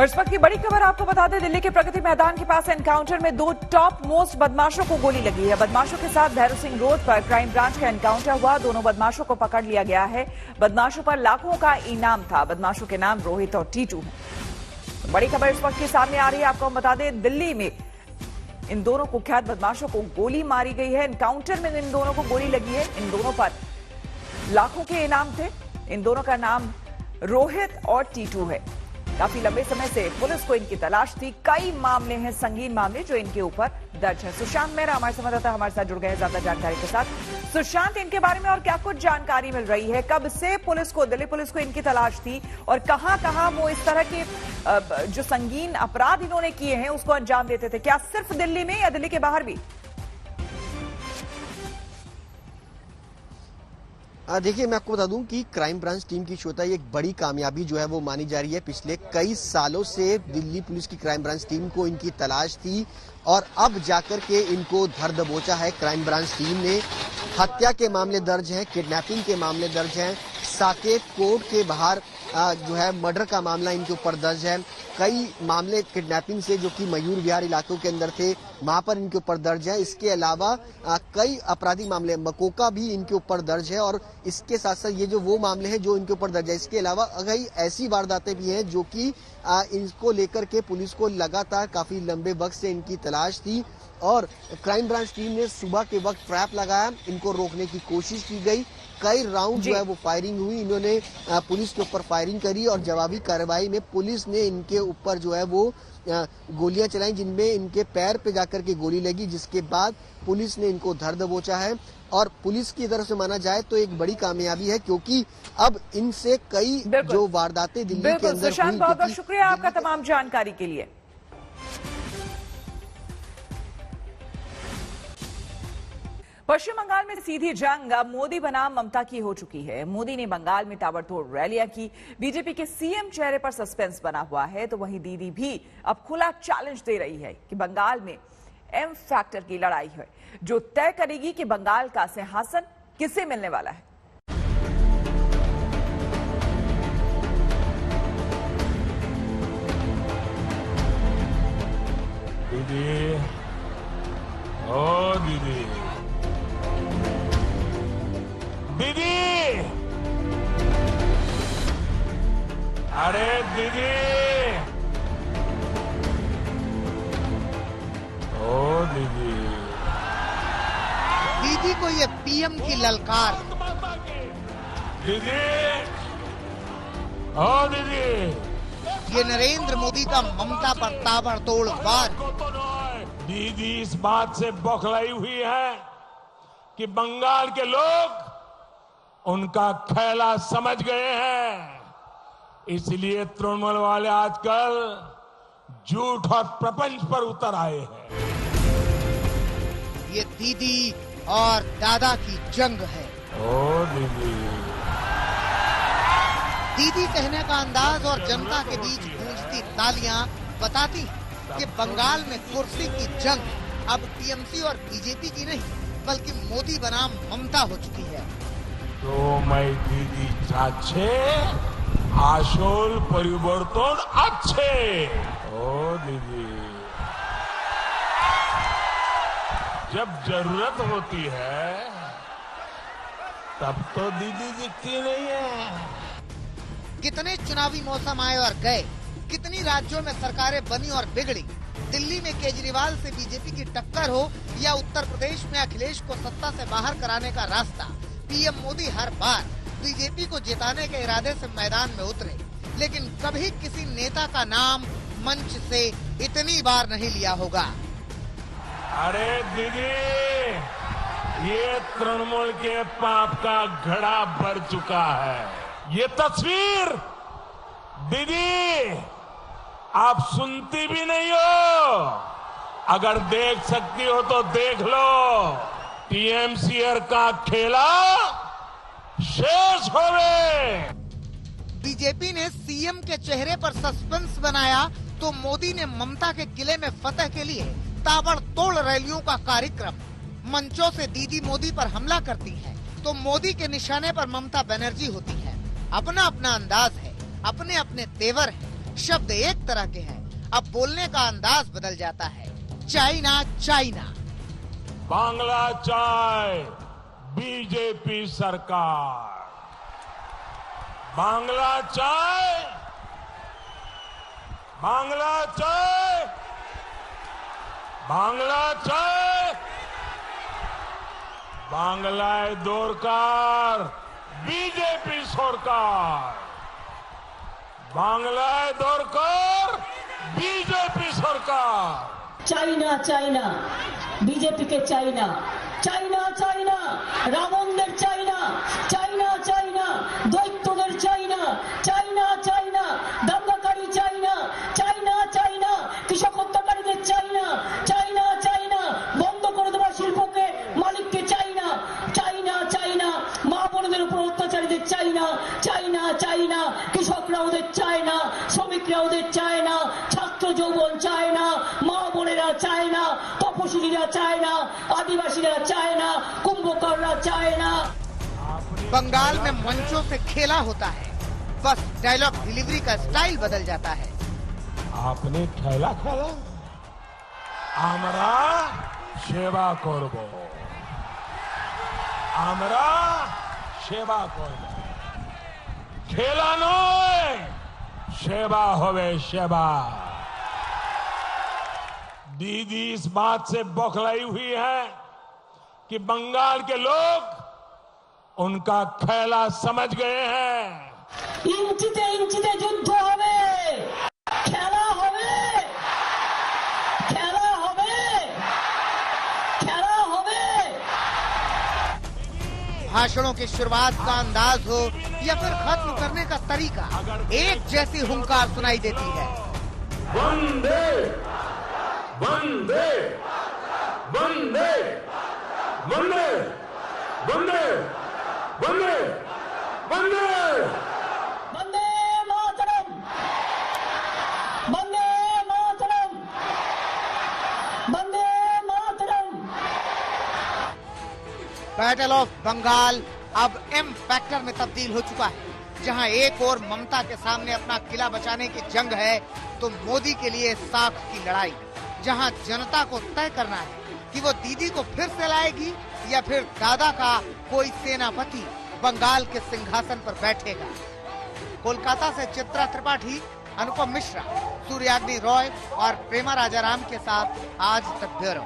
और इस वक्त की बड़ी खबर आपको बता दें, दिल्ली के प्रगति मैदान के पास एनकाउंटर में 2 टॉप मोस्ट बदमाशों को गोली लगी है। बदमाशों के साथ भैरव सिंह रोड पर क्राइम ब्रांच का एनकाउंटर हुआ। दोनों बदमाशों को पकड़ लिया गया है। बदमाशों पर लाखों का इनाम था। बदमाशों के नाम रोहित और टीटू हैं। बड़ी खबर इस वक्त की सामने आ रही है, आपको हम बता दें, दिल्ली में इन दोनों कुख्यात बदमाशों को गोली मारी गई है। एनकाउंटर में इन दोनों को गोली लगी है। इन दोनों पर लाखों के इनाम थे। इन दोनों का नाम रोहित और टीटू है। काफी लंबे समय से पुलिस को इनकी तलाश थी। कई मामले हैं, संगीन मामले, जो इनके ऊपर दर्ज है। सुशांत मेहरा हमारे संवाददाता हमारे साथ जुड़ गए हैं ज्यादा जानकारी के साथ। सुशांत, इनके बारे में और क्या कुछ जानकारी मिल रही है? कब से पुलिस को, दिल्ली पुलिस को इनकी तलाश थी और कहां कहां वो इस तरह के जो संगीन अपराध इन्होंने किए हैं उसको अंजाम देते थे? क्या सिर्फ दिल्ली में या दिल्ली के बाहर भी? देखिए, मैं आपको बता दूं कि क्राइम ब्रांच टीम की श्रोता ये एक बड़ी कामयाबी जो है वो मानी जा रही है। पिछले कई सालों से दिल्ली पुलिस की क्राइम ब्रांच टीम को इनकी तलाश थी और अब जाकर के इनको धर दबोचा है क्राइम ब्रांच टीम ने। हत्या के मामले दर्ज हैं, किडनैपिंग के मामले दर्ज हैं, साकेत कोर्ट के बाहर जो है मर्डर का मामला इनके ऊपर दर्ज है। कई मामले किडनैपिंग से जो कि मयूर विहार इलाकों के अंदर थे वहां पर इनके ऊपर दर्ज है। इसके अलावा कई आपराधिक मामले मकोका भी इनके ऊपर दर्ज है और इसके साथ साथ ये जो वो मामले हैं जो इनके ऊपर दर्ज है। इसके अलावा कई ऐसी वारदातें भी हैं जो कि इनको लेकर के पुलिस को लगातार काफी लंबे वक्त से इनकी तलाश थी और क्राइम ब्रांच टीम ने सुबह के वक्त ट्रैप लगाया, इनको रोकने की कोशिश की गई। कई राउंड जो है वो फायरिंग हुई, इन्होंने पुलिस के ऊपर फायरिंग करी और जवाबी कार्रवाई में पुलिस ने इनके ऊपर जो है वो गोलियां चलाई, जिनमें इनके पैर पे जाकर के गोली लगी, जिसके बाद पुलिस ने इनको धर दबोचा है। और पुलिस की तरफ से माना जाए तो एक बड़ी कामयाबी है क्योंकि अब इनसे कई जो वारदातें दिल्ली के अंदर हुई। बहुत बहुत शुक्रिया आपका तमाम जानकारी के लिए। पश्चिम बंगाल में सीधी जंग अब मोदी बनाम ममता की हो चुकी है। मोदी ने बंगाल में ताबड़तोड़ रैलियां की। बीजेपी के सीएम चेहरे पर सस्पेंस बना हुआ है, तो वहीं दीदी भी अब खुला चैलेंज दे रही है कि बंगाल में एम फैक्टर की लड़ाई है जो तय करेगी कि बंगाल का सिंहासन किसे मिलने वाला है। दीदी, ओ दीदी, दीदी, अरे दीदी, ओ दीदी। दीदी को ये पीएम की ललकार। दीदी, ओ दीदी, ये नरेंद्र मोदी का ममता पर ताबड़तोड़ वार। दीदी इस बात से बौखलाई हुई है कि बंगाल के लोग उनका खेला समझ गए हैं, इसलिए तृणमूल वाले आजकल झूठ और प्रपंच पर उतर आए हैं। ये दीदी और दादा की जंग है। ओ दीदी, दीदी कहने का अंदाज और जनता के बीच गूंजती तालियां बताती हैं कि बंगाल में कुर्सी की जंग अब टीएमसी और बीजेपी की नहीं बल्कि मोदी बनाम ममता हो चुकी है। तो मैं दीदी चाचे आशोल परिवर्तन अच्छे। ओ दीदी, जब जरूरत होती है तब तो दीदी दिखती नहीं है। कितने चुनावी मौसम आए और गए, कितनी राज्यों में सरकारें बनी और बिगड़ी। दिल्ली में केजरीवाल से बीजेपी की टक्कर हो या उत्तर प्रदेश में अखिलेश को सत्ता से बाहर कराने का रास्ता, पीएम मोदी हर बार बीजेपी को जिताने के इरादे से मैदान में उतरे, लेकिन कभी किसी नेता का नाम मंच से इतनी बार नहीं लिया होगा। अरे दीदी, ये तृणमूल के पाप का घड़ा भर चुका है। ये तस्वीर दीदी आप सुनती भी नहीं हो, अगर देख सकती हो तो देख लो। टीएमसीआर का खेला शेष हो गए। बीजेपी ने सीएम के चेहरे पर सस्पेंस बनाया तो मोदी ने ममता के किले में फतह के लिए ताबड़तोड़ रैलियों का कार्यक्रम। मंचों से दीदी मोदी पर हमला करती है तो मोदी के निशाने पर ममता बनर्जी होती है। अपना अपना अंदाज है, अपने अपने तेवर है, शब्द एक तरह के हैं, अब बोलने का अंदाज बदल जाता है। चाइना चाइना, बांग्ला चाय बीजेपी सरकार, बांग्ला चाय, बांग्ला चाय, बांग्ला चाय, बांग्लाय दरकार बीजेपी सरकार, बांग्लाय दरकार बीजेपी सरकार। चाइना चाइना, बीजेपी के चाइना, चाइना चाइना, रावणদের চাইনা, চাইনা চাইনা, দৈত্যদের চাইনা, চাইনা চাইনা, দাঙ্গাকারী চাইনা, চাইনা চাইনা, কৃষক হত্যাকারীদের চাইনা, চাইনা চাইনা, বন্ধ করে দেওয়া শিল্পকে মালিককে চাইনা, চাইনা চাইনা, মা বোনদের উপর অত্যাচারীদের চাইনা, চাইনা চাইনা, কৃষকরা ওদের চায়না, শ্রমিকরা ওদের চায়না, ছাত্র যৌবন চায়না, মা বোনেরা চায়না, তপশিলীরা চায়না, आदिवासीরা चाइना, कुंभकर्ण चाइना। बंगाल में मंचों से खेला होता है, बस डायलॉग डिलीवरी का स्टाइल बदल जाता है। आपने खेला खेला, आमरा सेवा करब, आमरा सेवा करब, खेला नय सेवा होवे सेवा। दीदी इस बात से बौखलाई हुई है कि बंगाल के लोग उनका खेला समझ गए हैं। इंचिते इंचिते युद्ध होवे, खेला होवे, खेला होवे, खेला होवे। भाषणों की शुरुआत का अंदाज हो या फिर खत्म करने का तरीका, एक जैसी हुंकार सुनाई देती है। वंदे वंदे वंदे वंदे वंदे वंदे वंदे वंदे मातरम, वंदे मातरम, वंदे मातरम। बैटल ऑफ बंगाल अब एम फैक्टर में तब्दील हो चुका है, जहां एक और ममता के सामने अपना किला बचाने की जंग है, तो मोदी के लिए साख की लड़ाई, जहां जनता को तय करना है कि वो दीदी को फिर से लाएगी या फिर दादा का कोई सेनापति बंगाल के सिंहासन पर बैठेगा। कोलकाता से चित्रा त्रिपाठी, अनुपम मिश्रा, सूर्याग्नि रॉय और प्रेमा राजाराम के साथ आज तक ब्यूरो।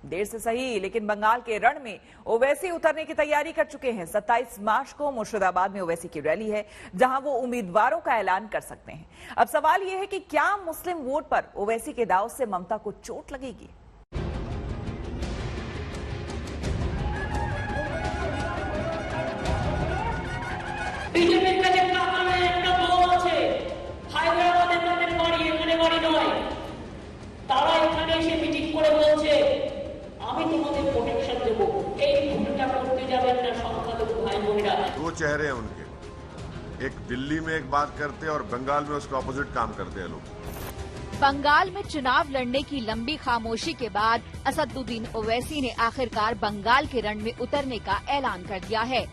देर से सही, लेकिन बंगाल के रण में ओवैसी उतरने की तैयारी कर चुके हैं। 27 मार्च को मुर्शिदाबाद में ओवैसी की रैली है, जहां वो उम्मीदवारों का ऐलान कर सकते हैं। अब सवाल यह है कि क्या मुस्लिम वोट पर ओवैसी के दाव से ममता को चोट लगेगी? হায়দ্রাবাদের তাদের বাড়ি এখানে বাড়ি নয়, তারা এখানে এসে মিটিং করে বলছে আমি তোমাদের প্রোটেকশন দেব, এই ভূমিকা করতে যাবেন না সংখ্যালঘু ভাই বোনেরা। दो चेहरे हैं उनके, एक दिल्ली में एक बात करते हैं और बंगाल में उसके ऑपोजिट काम करते हैं लोग। बंगाल में चुनाव लड़ने की लंबी खामोशी के बाद असदुद्दीन ओवैसी ने आखिरकार बंगाल के रण में उतरने का ऐलान कर दिया है।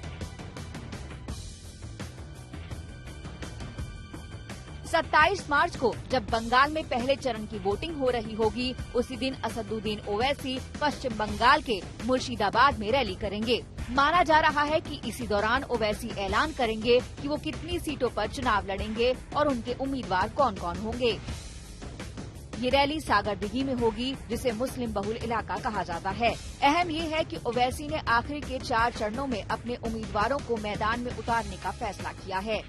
27 मार्च को जब बंगाल में पहले चरण की वोटिंग हो रही होगी, उसी दिन असदुद्दीन ओवैसी पश्चिम बंगाल के मुर्शिदाबाद में रैली करेंगे। माना जा रहा है कि इसी दौरान ओवैसी ऐलान करेंगे कि वो कितनी सीटों पर चुनाव लड़ेंगे और उनके उम्मीदवार कौन कौन होंगे। ये रैली सागरदिघी में होगी, जिसे मुस्लिम बहुल इलाका कहा जाता है। अहम ये है कि ओवैसी ने आखिरी के 4 चरणों में अपने उम्मीदवारों को मैदान में उतारने का फैसला किया है।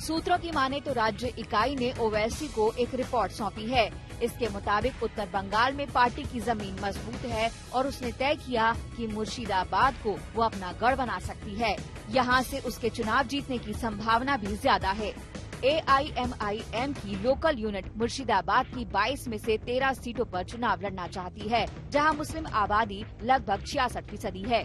सूत्रों की माने तो राज्य इकाई ने ओवैसी को एक रिपोर्ट सौंपी है। इसके मुताबिक उत्तर बंगाल में पार्टी की जमीन मजबूत है और उसने तय किया कि मुर्शिदाबाद को वो अपना गढ़ बना सकती है। यहाँ से उसके चुनाव जीतने की संभावना भी ज्यादा है। AIMIM की लोकल यूनिट मुर्शिदाबाद की 22 में से 13 सीटों पर चुनाव लड़ना चाहती है, जहां मुस्लिम आबादी लगभग 66% है।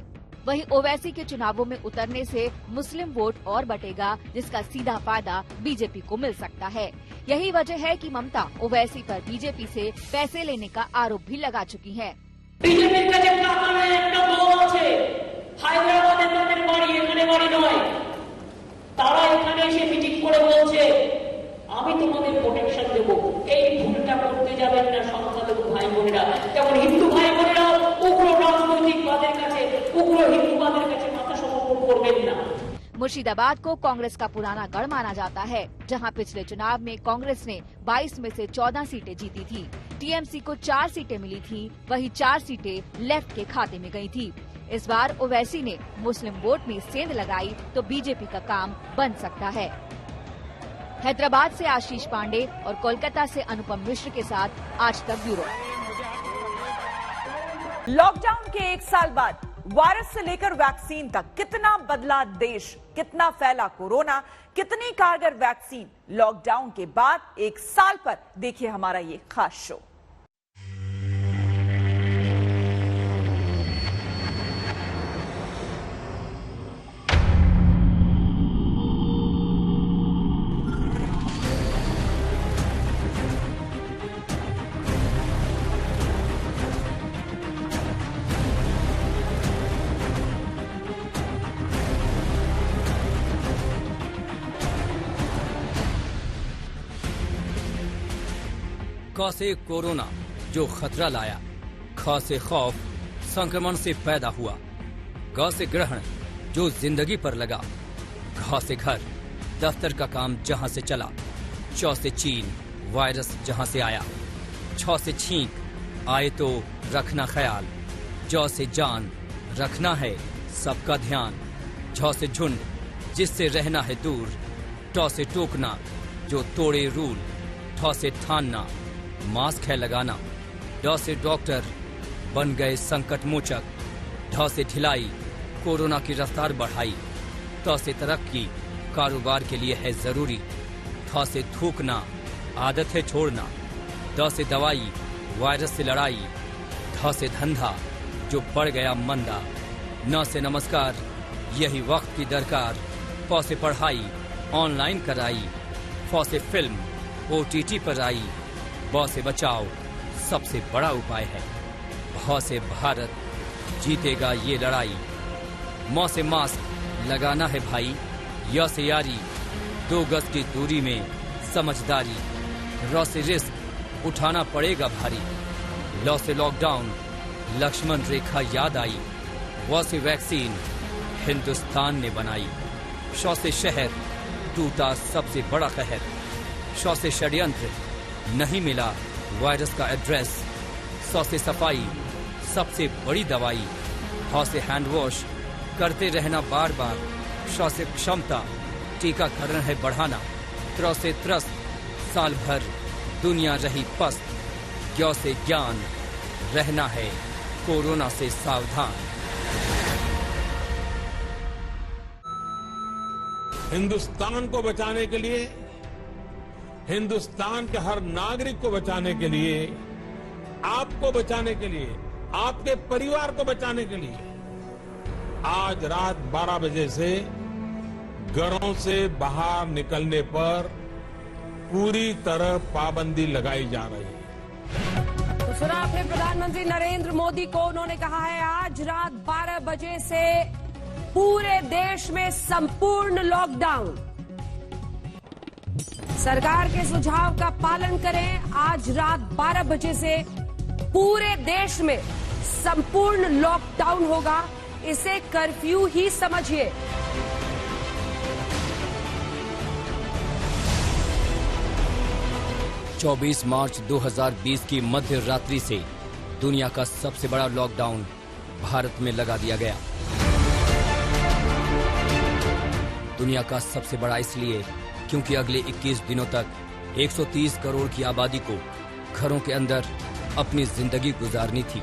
वहीं ओवैसी के चुनावों में उतरने से मुस्लिम वोट और बटेगा, जिसका सीधा फायदा बीजेपी को मिल सकता है। यही वजह है कि ममता ओवैसी पर बीजेपी से पैसे लेने का आरोप भी लगा चुकी हैं। বিজেপির কাছে টাকার একটা দল আছে, হায়দ্রাবাদের তাদের বাড়ি এখানে বাড়ি নয়, তারা এখানে এসে মিটিং করে বলছে আমি তোমাদের প্রোটেকশন দেব, এই ভুলটা করতে যাবেন না সংখ্যালঘু ভাই বোনেরা। যেমন হিন্দু ভাই বোনেরা উগ্র রাজনৈতিকবাদের কাছে, উগ্র হিন্দুবাদের কাছে মাথা সমর্পণ করবেন না। मुर्शिदाबाद को कांग्रेस का पुराना गढ़ माना जाता है, जहां पिछले चुनाव में कांग्रेस ने 22 में से 14 सीटें जीती थी। टीएमसी को 4 सीटें मिली थी, वही 4 सीटें लेफ्ट के खाते में गई थी। इस बार ओवैसी ने मुस्लिम वोट में सेंध लगाई तो बीजेपी का काम बन सकता है। हैदराबाद से आशीष पांडे और कोलकाता से अनुपम मिश्र के साथ आज तक ब्यूरो। लॉकडाउन के 1 साल बाद वायरस से लेकर वैक्सीन तक कितना बदला देश, कितना फैला कोरोना, कितनी कारगर वैक्सीन। लॉकडाउन के बाद 1 साल पर देखिए हमारा ये खास शो। क से कोरोना जो खतरा लाया, ख से खौफ संक्रमण से पैदा हुआ, ग से ग्रहण जो जिंदगी पर लगा, घ से घर दफ्तर का काम जहां से चला, च से चीन वायरस जहां से आया, छ से छींक आए तो रखना ख्याल, ज से जान रखना है सबका ध्यान, झ से झुंड जिससे रहना है दूर, ट से टोकना जो तोड़े रूल, ठ से ठानना मास्क है लगाना, ड से डॉक्टर बन गए संकट मोचक, ढ से ढिलाई कोरोना की रफ्तार बढ़ाई, त से तरक्की कारोबार के लिए है जरूरी, थ से थूकना आदत है छोड़ना, द से दवाई वायरस से लड़ाई, ध से धंधा जो बढ़ गया मंदा, न से नमस्कार यही वक्त की दरकार, प से पढ़ाई ऑनलाइन कराई, फ से फिल्म OTT पर आई, ब से बचाव सबसे बड़ा उपाय है, भ से भारत जीतेगा ये लड़ाई, म से मास्क लगाना है भाई, य से यारी 2 गज की दूरी में समझदारी, र से रिस्क उठाना पड़ेगा भारी, ल से लॉकडाउन लक्ष्मण रेखा याद आई, व से वैक्सीन हिंदुस्तान ने बनाई, श से शहर टूटा सबसे बड़ा कहर, श से षड्यंत्र नहीं मिला वायरस का एड्रेस, स से सफाई सबसे बड़ी दवाई, ह से हैंड वॉश करते रहना बार बार, श से क्षमता टीकाकरण है बढ़ाना, त्र से त्रस्त साल भर दुनिया रही पस्त, ज्ञ से ज्ञान रहना है कोरोना से सावधान। हिंदुस्तान को बचाने के लिए, हिंदुस्तान के हर नागरिक को बचाने के लिए, आपको बचाने के लिए, आपके परिवार को बचाने के लिए आज रात 12 बजे से घरों से बाहर निकलने पर पूरी तरह पाबंदी लगाई जा रही है। तो सुना आपने प्रधानमंत्री नरेंद्र मोदी को, उन्होंने कहा है आज रात 12 बजे से पूरे देश में संपूर्ण लॉकडाउन। सरकार के सुझाव का पालन करें, आज रात 12 बजे से पूरे देश में संपूर्ण लॉकडाउन होगा, इसे कर्फ्यू ही समझिए। चौबीस मार्च 2020 की मध्य रात्रि से दुनिया का सबसे बड़ा लॉकडाउन भारत में लगा दिया गया। दुनिया का सबसे बड़ा इसलिए क्योंकि अगले 21 दिनों तक 130 करोड़ की आबादी को घरों के अंदर अपनी जिंदगी गुजारनी थी।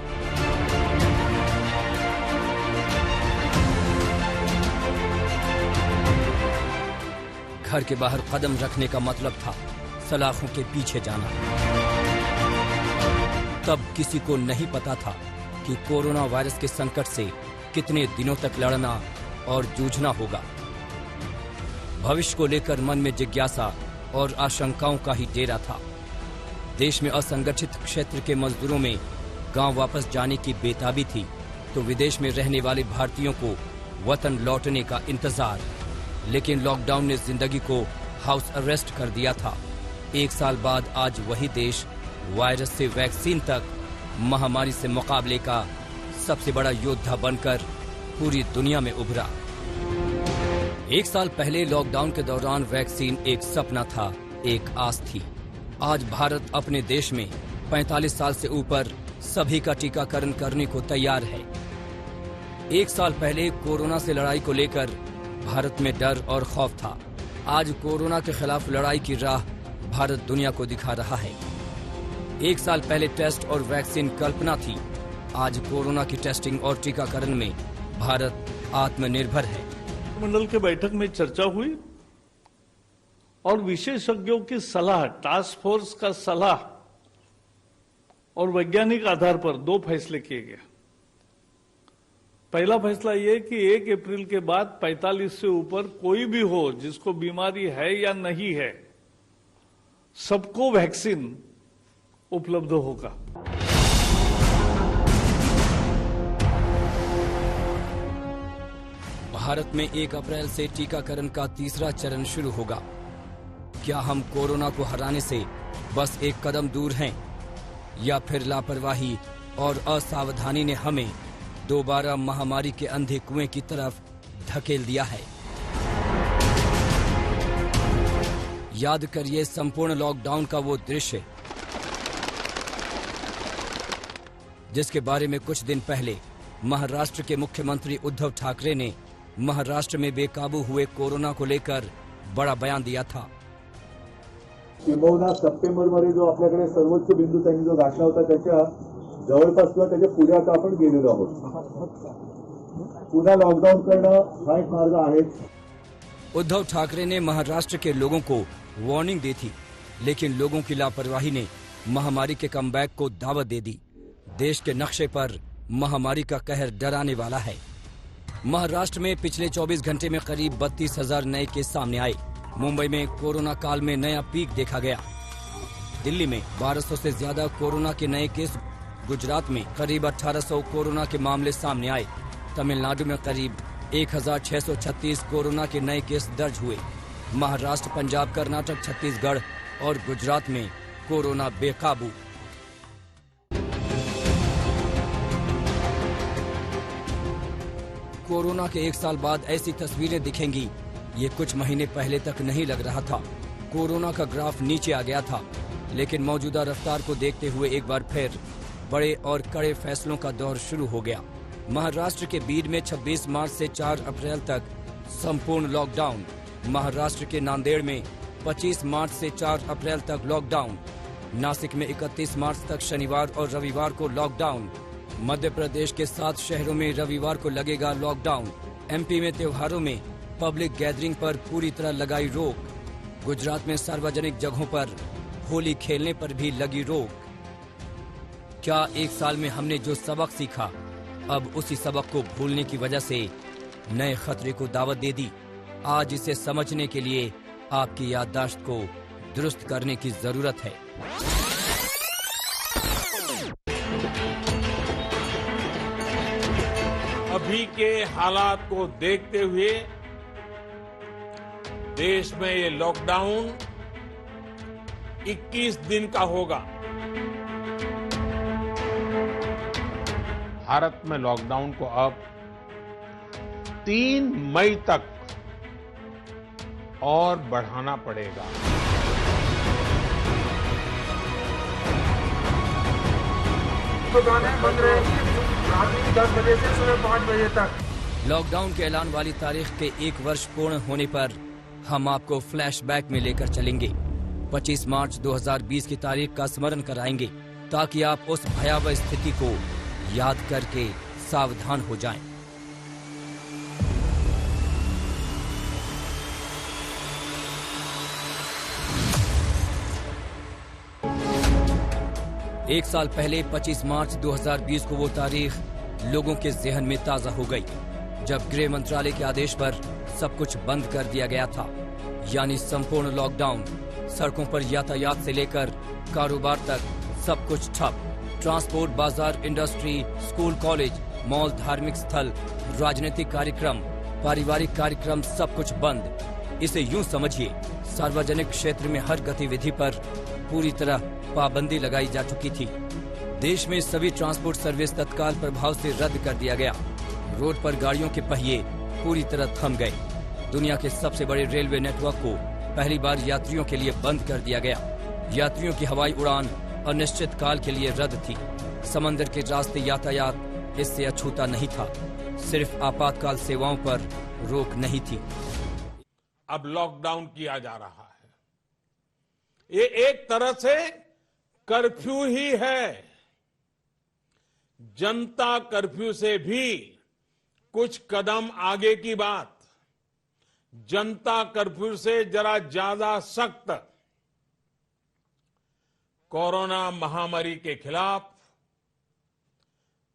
घर के बाहर कदम रखने का मतलब था सलाखों के पीछे जाना। तब किसी को नहीं पता था कि कोरोना वायरस के संकट से कितने दिनों तक लड़ना और जूझना होगा। भविष्य को लेकर मन में जिज्ञासा और आशंकाओं का ही डेरा था। देश में असंगठित क्षेत्र के मजदूरों में गांव वापस जाने की बेताबी थी, तो विदेश में रहने वाले भारतीयों को वतन लौटने का इंतजार। लेकिन लॉकडाउन ने जिंदगी को हाउस अरेस्ट कर दिया था। 1 साल बाद आज वही देश वायरस से वैक्सीन तक महामारी से मुकाबले का सबसे बड़ा योद्धा बनकर पूरी दुनिया में उभरा। 1 साल पहले लॉकडाउन के दौरान वैक्सीन एक सपना था, एक आस थी। आज भारत अपने देश में 45 साल से ऊपर सभी का टीकाकरण करने को तैयार है। 1 साल पहले कोरोना से लड़ाई को लेकर भारत में डर और खौफ था। आज कोरोना के खिलाफ लड़ाई की राह भारत दुनिया को दिखा रहा है। 1 साल पहले टेस्ट और वैक्सीन कल्पना थी। आज कोरोना की टेस्टिंग और टीकाकरण में भारत आत्मनिर्भर है। मंडल के बैठक में चर्चा हुई और विशेषज्ञों की सलाह, टास्क फोर्स का सलाह और वैज्ञानिक आधार पर 2 फैसले किए गए। पहला फैसला यह कि 1 अप्रैल के बाद 45 से ऊपर कोई भी हो जिसको बीमारी है या नहीं है, सबको वैक्सीन उपलब्ध होगा। भारत में 1 अप्रैल से टीकाकरण का तीसरा चरण शुरू होगा। क्या हम कोरोना को हराने से बस एक कदम दूर हैं, या फिर लापरवाही और असावधानी ने हमें दोबारा महामारी के अंधे कुएं की तरफ धकेल दिया है? याद करिए संपूर्ण लॉकडाउन का वो दृश्य जिसके बारे में कुछ दिन पहले महाराष्ट्र के मुख्यमंत्री उद्धव ठाकरे ने महाराष्ट्र में बेकाबू हुए कोरोना को लेकर बड़ा बयान दिया था। किंबहुना सप्टेंबरमध्ये जो आपल्याकडे सर्वोच्च बिंदू त्यांनी जो गाठला होता त्याच्या जवळपास किंवा त्याच्या पुढे आता आपण गेलेलो आहोत। पुन्हा लॉकडाऊन करणं हा एक मार्ग आहे। उद्धव ठाकरे ने महाराष्ट्र के लोगों को वार्निंग दी थी, लेकिन लोगों की लापरवाही ने महामारी के कमबैक को दावत दे दी। देश के नक्शे पर महामारी का कहर डराने वाला है। महाराष्ट्र में पिछले 24 घंटे में करीब 32,000 नए केस सामने आए। मुंबई में कोरोना काल में नया पीक देखा गया। दिल्ली में 1200 से ज्यादा कोरोना के नए केस, गुजरात में करीब 1800 कोरोना के मामले सामने आए। तमिलनाडु में करीब 1636 कोरोना के नए केस दर्ज हुए। महाराष्ट्र, पंजाब, कर्नाटक, छत्तीसगढ़ और गुजरात में कोरोना बेकाबू। कोरोना के 1 साल बाद ऐसी तस्वीरें दिखेंगी, ये कुछ महीने पहले तक नहीं लग रहा था। कोरोना का ग्राफ नीचे आ गया था, लेकिन मौजूदा रफ्तार को देखते हुए एक बार फिर बड़े और कड़े फैसलों का दौर शुरू हो गया। महाराष्ट्र के बीड में 26 मार्च से 4 अप्रैल तक संपूर्ण लॉकडाउन। महाराष्ट्र के नांदेड़ में 25 मार्च से 4 अप्रैल तक लॉकडाउन। नासिक में 31 मार्च तक शनिवार और रविवार को लॉकडाउन। मध्य प्रदेश के 7 शहरों में रविवार को लगेगा लॉकडाउन। एमपी में त्योहारों में पब्लिक गैदरिंग पर पूरी तरह लगाई रोक। गुजरात में सार्वजनिक जगहों पर होली खेलने पर भी लगी रोक। क्या 1 साल में हमने जो सबक सीखा, अब उसी सबक को भूलने की वजह से नए खतरे को दावत दे दी? आज इसे समझने के लिए आपकी याददाश्त को दुरुस्त करने की जरूरत है। अभी के हालात को देखते हुए देश में ये लॉकडाउन 21 दिन का होगा। भारत में लॉकडाउन को अब 3 मई तक और बढ़ाना पड़ेगा। दुकानें बंद रहेंगी रात 10 बजे से सुबह 5 बजे तक। लॉकडाउन के ऐलान वाली तारीख के 1 वर्ष पूर्ण होने पर हम आपको फ्लैशबैक में लेकर चलेंगे। 25 मार्च 2020 की तारीख का स्मरण कराएंगे, ताकि आप उस भयावह स्थिति को याद करके सावधान हो जाएं। एक साल पहले 25 मार्च 2020 को वो तारीख लोगों के जहन में ताजा हो गई, जब गृह मंत्रालय के आदेश पर सब कुछ बंद कर दिया गया था, यानी संपूर्ण लॉकडाउन। सड़कों पर यातायात से लेकर कारोबार तक सब कुछ ठप। ट्रांसपोर्ट, बाजार, इंडस्ट्री, स्कूल, कॉलेज, मॉल, धार्मिक स्थल, राजनीतिक कार्यक्रम, पारिवारिक कार्यक्रम सब कुछ बंद। इसे यूं समझिए, सार्वजनिक क्षेत्र में हर गतिविधि पर पूरी तरह पाबंदी लगाई जा चुकी थी। देश में सभी ट्रांसपोर्ट सर्विस तत्काल प्रभाव से रद्द कर दिया गया। रोड पर गाड़ियों के पहिए पूरी तरह थम गए। दुनिया के सबसे बड़े रेलवे नेटवर्क को पहली बार यात्रियों के लिए बंद कर दिया गया। यात्रियों की हवाई उड़ान अनिश्चित काल के लिए रद्द थी। समंदर के रास्ते यातायात इससे अछूता नहीं था। सिर्फ आपातकाल सेवाओं पर रोक नहीं थी। अब लॉकडाउन किया जा रहा है। ये एक तरह से कर्फ्यू ही है। जनता कर्फ्यू से भी कुछ कदम आगे की बात। जनता कर्फ्यू से जरा ज्यादा सख्त। कोरोना महामारी के खिलाफ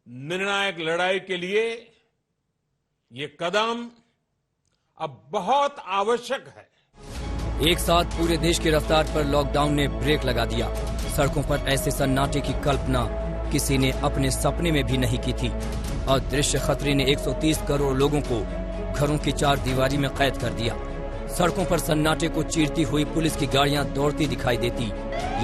निर्णायक लड़ाई के लिए ये कदम अब बहुत आवश्यक है। एक साथ पूरे देश की रफ्तार पर लॉकडाउन ने ब्रेक लगा दिया। सड़कों पर ऐसे सन्नाटे की कल्पना किसी ने अपने सपने में भी नहीं की थी। और दृश्य खतरे ने 130 करोड़ लोगों को घरों की चार दीवारी में कैद कर दिया। सड़कों पर सन्नाटे को चीरती हुई पुलिस की गाड़ियां दौड़ती दिखाई देती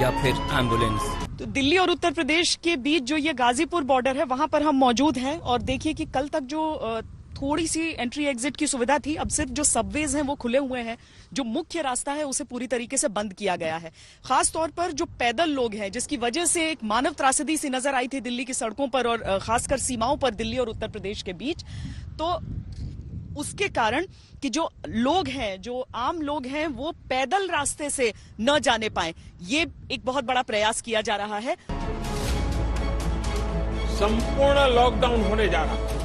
या फिर एम्बुलेंस। तो दिल्ली और उत्तर प्रदेश के बीच जो ये गाजीपुर बॉर्डर है, वहां पर हम मौजूद हैं और देखिए कि कल तक जो थोड़ी सी एंट्री एग्जिट की सुविधा थी, अब सिर्फ जो सबवेज हैं वो खुले हुए हैं। जो मुख्य रास्ता है उसे पूरी तरीके से बंद किया गया है। खास तौर पर जो पैदल लोग हैं, जिसकी वजह से एक मानव त्रासदी सी नजर आई थी दिल्ली की सड़कों पर और खासकर सीमाओं पर दिल्ली और उत्तर प्रदेश के बीच, तो उसके कारण कि जो लोग हैं, जो आम लोग हैं, वो पैदल रास्ते से न जाने पाए, ये एक बहुत बड़ा प्रयास किया जा रहा है। संपूर्ण लॉकडाउन होने जा रहा है।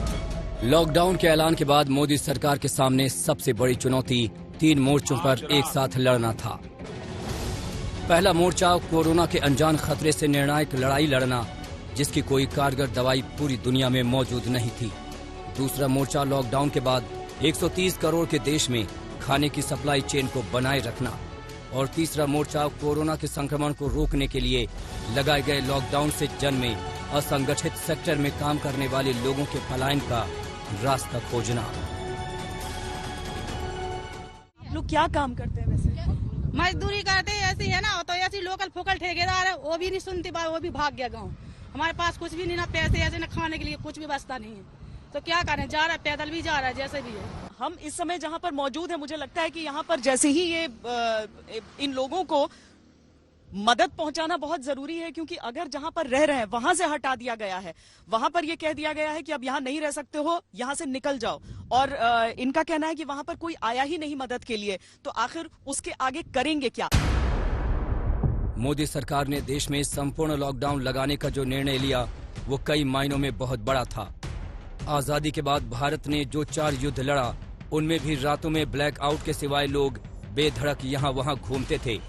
लॉकडाउन के ऐलान के बाद मोदी सरकार के सामने सबसे बड़ी चुनौती 3 मोर्चों पर एक साथ लड़ना था। पहला मोर्चा कोरोना के अनजान खतरे से निर्णायक लड़ाई लड़ना, जिसकी कोई कारगर दवाई पूरी दुनिया में मौजूद नहीं थी। दूसरा मोर्चा लॉकडाउन के बाद 130 करोड़ के देश में खाने की सप्लाई चेन को बनाए रखना। और तीसरा मोर्चा कोरोना के संक्रमण को रोकने के लिए लगाए गए लॉकडाउन से जन्मे असंगठित सेक्टर में काम करने वाले लोगों के पलायन का रास्ता खोजना। लोग क्या काम करते हैं वैसे? मजदूरी करते हैं, ऐसी है ना। तो ऐसी लोकल फोकल ठेकेदार है, वो भी नहीं सुनती बात, वो भी भाग गया गाँव। हमारे पास कुछ भी नहीं, ना पैसे ऐसे, ना खाने के लिए कुछ भी बचता नहीं है। तो क्या करें, जा रहा है, पैदल भी जा रहा है, जैसे भी है। हम इस समय जहाँ पर मौजूद है, मुझे लगता है कि यहाँ पर जैसे ही ये इन लोगों को मदद पहुंचाना बहुत जरूरी है, क्योंकि अगर जहां पर रह रहे हैं वहां से हटा दिया गया है, वहां पर ये कह दिया गया है कि अब यहां नहीं रह सकते हो, यहां से निकल जाओ। और इनका कहना है कि वहां पर कोई आया ही नहीं मदद के लिए, तो आखिर उसके आगे करेंगे क्या? मोदी सरकार ने देश में संपूर्ण लॉकडाउन लगाने का जो निर्णय लिया, वो कई मायनों में बहुत बड़ा था। आजादी के बाद भारत ने जो 4 युद्ध लड़ा, उनमें भी रातों में ब्लैकआउट के सिवाय लोग बेधड़क यहाँ वहाँ घूमते थे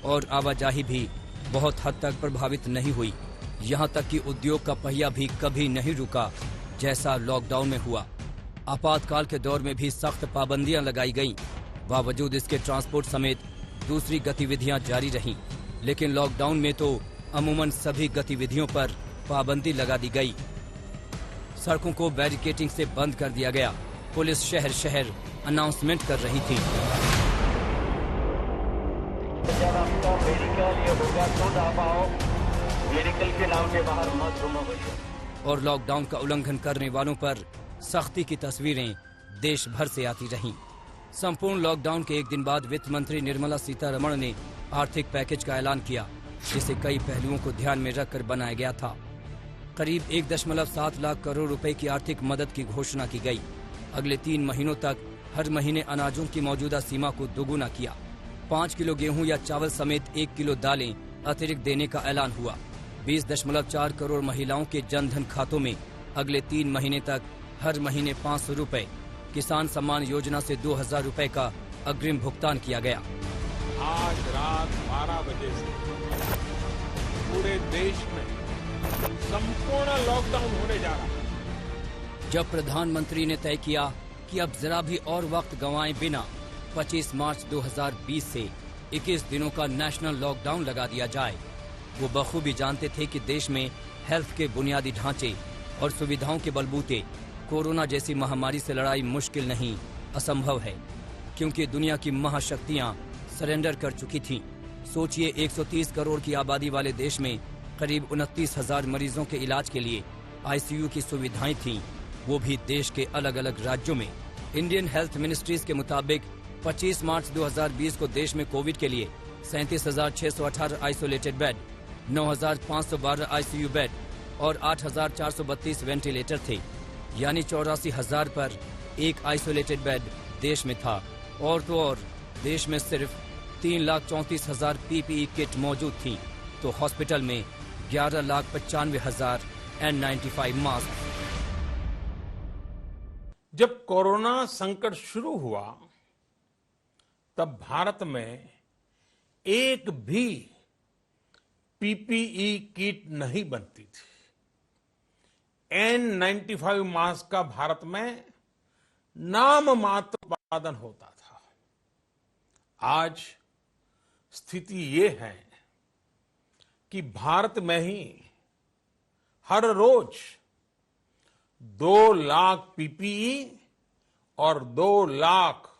और आवाजाही भी बहुत हद तक प्रभावित नहीं हुई। यहाँ तक कि उद्योग का पहिया भी कभी नहीं रुका, जैसा लॉकडाउन में हुआ। आपातकाल के दौर में भी सख्त पाबंदियां लगाई गईं। बावजूद इसके ट्रांसपोर्ट समेत दूसरी गतिविधियां जारी रहीं। लेकिन लॉकडाउन में तो अमूमन सभी गतिविधियों पर पाबंदी लगा दी गई। सड़कों को बैरिकेडिंग से बंद कर दिया गया। पुलिस शहर शहर अनाउंसमेंट कर रही थी। के नाम के बाहर मत घूमो। और लॉकडाउन का उल्लंघन करने वालों पर सख्ती की तस्वीरें देश भर से आती रहीं। संपूर्ण लॉकडाउन के एक दिन बाद वित्त मंत्री निर्मला सीतारमण ने आर्थिक पैकेज का ऐलान किया, जिसे कई पहलुओं को ध्यान में रखकर बनाया गया था। करीब 1.7 लाख करोड़ रुपए की आर्थिक मदद की घोषणा की गई। अगले 3 महीनों तक हर महीने अनाजों की मौजूदा सीमा को दोगुना किया। 5 किलो गेहूं या चावल समेत 1 किलो दालें अतिरिक्त देने का ऐलान हुआ। 20.4 करोड़ महिलाओं के जनधन खातों में अगले 3 महीने तक हर महीने 500 रुपए, किसान सम्मान योजना से 2000 रुपए का अग्रिम भुगतान किया गया। आज रात 12 बजे से पूरे देश में संपूर्ण लॉकडाउन होने जा रहा है। जब प्रधानमंत्री ने तय किया कि अब जरा भी और वक्त गंवाए बिना 25 मार्च 2020 से 21 दिनों का नेशनल लॉकडाउन लगा दिया जाए, वो बखूबी जानते थे कि देश में हेल्थ के बुनियादी ढांचे और सुविधाओं के बलबूते कोरोना जैसी महामारी से लड़ाई मुश्किल नहीं असंभव है, क्योंकि दुनिया की महाशक्तियां सरेंडर कर चुकी थीं। सोचिए, 130 करोड़ की आबादी वाले देश में करीब 29,000 मरीजों के इलाज के लिए आईसीयू की सुविधाएं थीं, वो भी देश के अलग अलग राज्यों में। इंडियन हेल्थ मिनिस्ट्रीज के मुताबिक 25 मार्च 2020 को देश में कोविड के लिए 37,618 आइसोलेटेड बेड, 9,512 आईसीयू बेड और 8,432 वेंटिलेटर थे, यानी 84,000 पर एक आइसोलेटेड बेड देश में था। और तो और देश में सिर्फ 3,34,000 पीपीई किट मौजूद थी, तो हॉस्पिटल में 11,95,000 N95 मास्क। जब कोरोना संकट शुरू हुआ तब भारत में एक भी पीपीई किट नहीं बनती थी। N95 मास्क का भारत में नाम मात्र उत्पादन होता था। आज स्थिति ये है कि भारत में ही हर रोज 2 लाख पीपीई और 2 लाख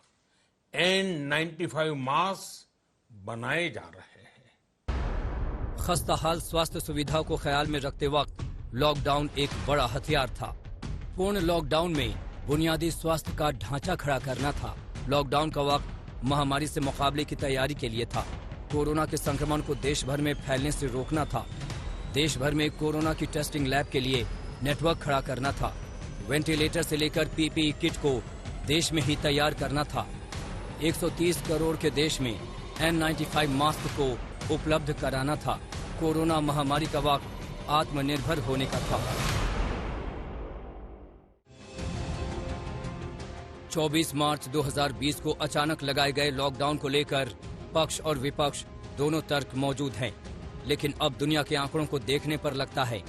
N95 मास्क बनाए जा रहे हैं। खस्ताहाल स्वास्थ्य सुविधा को ख्याल में रखते वक्त लॉकडाउन एक बड़ा हथियार था। पूर्ण लॉकडाउन में बुनियादी स्वास्थ्य का ढांचा खड़ा करना था। लॉकडाउन का वक्त महामारी से मुकाबले की तैयारी के लिए था। कोरोना के संक्रमण को देश भर में फैलने से रोकना था। देश भर में कोरोना की टेस्टिंग लैब के लिए नेटवर्क खड़ा करना था। वेंटिलेटर से लेकर पीपीई किट को देश में ही तैयार करना था। 130 करोड़ के देश में N95 मास्क को उपलब्ध कराना था। कोरोना महामारी का वक्त आत्मनिर्भर होने का था। 24 मार्च 2020 को अचानक लगाए गए लॉकडाउन को लेकर पक्ष और विपक्ष दोनों तर्क मौजूद हैं, लेकिन अब दुनिया के आंकड़ों को देखने पर लगता है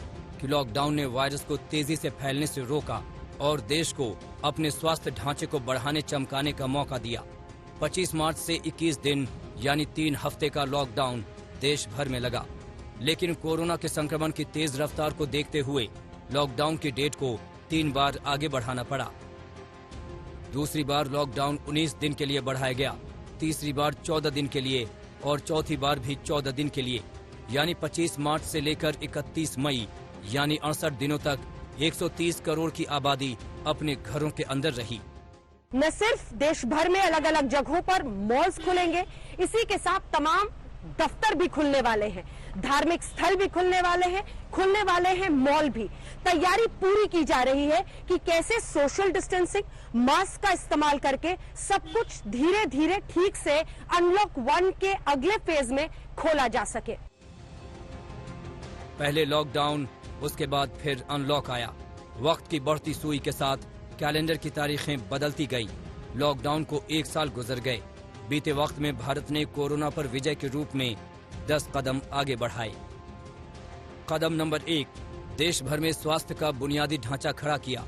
कि लॉकडाउन ने वायरस को तेजी से फैलने से रोका और देश को अपने स्वास्थ्य ढांचे को बढ़ाने चमकाने का मौका दिया। 25 मार्च से 21 दिन यानी 3 हफ्ते का लॉकडाउन देश भर में लगा, लेकिन कोरोना के संक्रमण की तेज रफ्तार को देखते हुए लॉकडाउन की डेट को 3 बार आगे बढ़ाना पड़ा। दूसरी बार लॉकडाउन 19 दिन के लिए बढ़ाया गया, तीसरी बार 14 दिन के लिए और चौथी बार भी 14 दिन के लिए, यानी 25 मार्च से लेकर 31 मई यानी 68 दिनों तक 130 करोड़ की आबादी अपने घरों के अंदर रही। न सिर्फ देश भर में अलग अलग जगहों पर मॉल्स खुलेंगे, इसी के साथ तमाम दफ्तर भी खुलने वाले हैं, धार्मिक स्थल भी खुलने वाले हैं मॉल भी। तैयारी पूरी की जा रही है कि कैसे सोशल डिस्टेंसिंग, मास्क का इस्तेमाल करके सब कुछ धीरे धीरे ठीक से अनलॉक 1 के अगले फेज में खोला जा सके। पहले लॉकडाउन, उसके बाद फिर अनलॉक आया। वक्त की बढ़ती सुई के साथ कैलेंडर की तारीखें बदलती गई। लॉकडाउन को 1 साल गुजर गए। बीते वक्त में भारत ने कोरोना पर विजय के रूप में 10 कदम आगे बढ़ाए। कदम नंबर 1, देश भर में स्वास्थ्य का बुनियादी ढांचा खड़ा किया।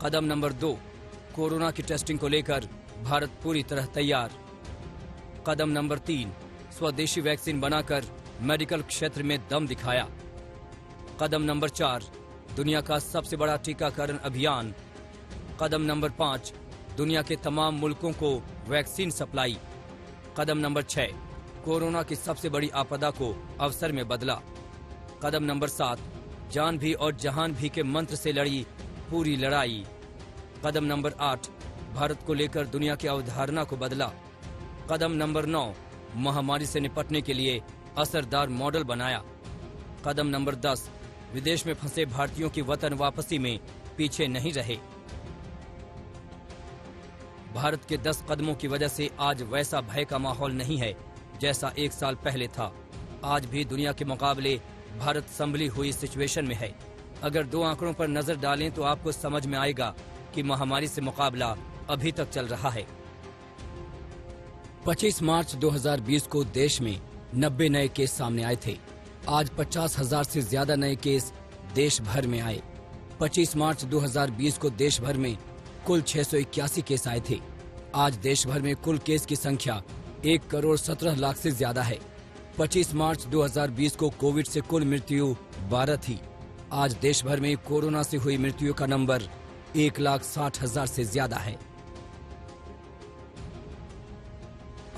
कदम नंबर 2, कोरोना की टेस्टिंग को लेकर भारत पूरी तरह तैयार। कदम नंबर 3, स्वदेशी वैक्सीन बनाकर मेडिकल क्षेत्र में दम दिखाया। कदम नंबर 4, दुनिया का सबसे बड़ा टीकाकरण अभियान। कदम नंबर 5, दुनिया के तमाम मुल्कों को वैक्सीन सप्लाई। कदम नंबर 6, कोरोना की सबसे बड़ी आपदा को अवसर में बदला। कदम नंबर 7, जान भी और जहान भी के मंत्र से लड़ी पूरी लड़ाई। कदम नंबर 8, भारत को लेकर दुनिया की अवधारणा को बदला। कदम नंबर 9, महामारी से निपटने के लिए असरदार मॉडल बनाया। कदम नंबर 10, विदेश में फंसे भारतीयों की वतन वापसी में पीछे नहीं रहे। भारत के 10 कदमों की वजह से आज वैसा भय का माहौल नहीं है जैसा 1 साल पहले था। आज भी दुनिया के मुकाबले भारत संभली हुई सिचुएशन में है। अगर 2 आंकड़ों पर नजर डालें तो आपको समझ में आएगा कि महामारी से मुकाबला अभी तक चल रहा है। 25 मार्च 2020 को देश में 90 नए केस सामने आए थे। आज 50,000 से ज्यादा नए केस देश भर में आए। 25 मार्च 2020 को देश भर में कुल 681 केस आए थे। आज देश भर में कुल केस की संख्या 1 करोड़ 17 लाख से ज्यादा है। 25 मार्च 2020 को कोविड से कुल मृत्यु 12 थी। आज देश भर में कोरोना से हुई मृत्यु का नंबर 1,60,000 से ज्यादा है।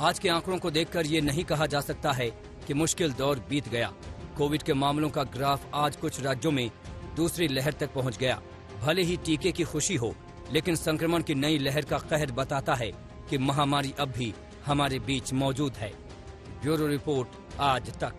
आज के आंकड़ों को देखकर ये नहीं कहा जा सकता है कि मुश्किल दौर बीत गया। कोविड के मामलों का ग्राफ आज कुछ राज्यों में दूसरी लहर तक पहुंच गया। भले ही टीके की खुशी हो, लेकिन संक्रमण की नई लहर का कहर बताता है कि महामारी अब भी हमारे बीच मौजूद है। ब्यूरो रिपोर्ट आज तक।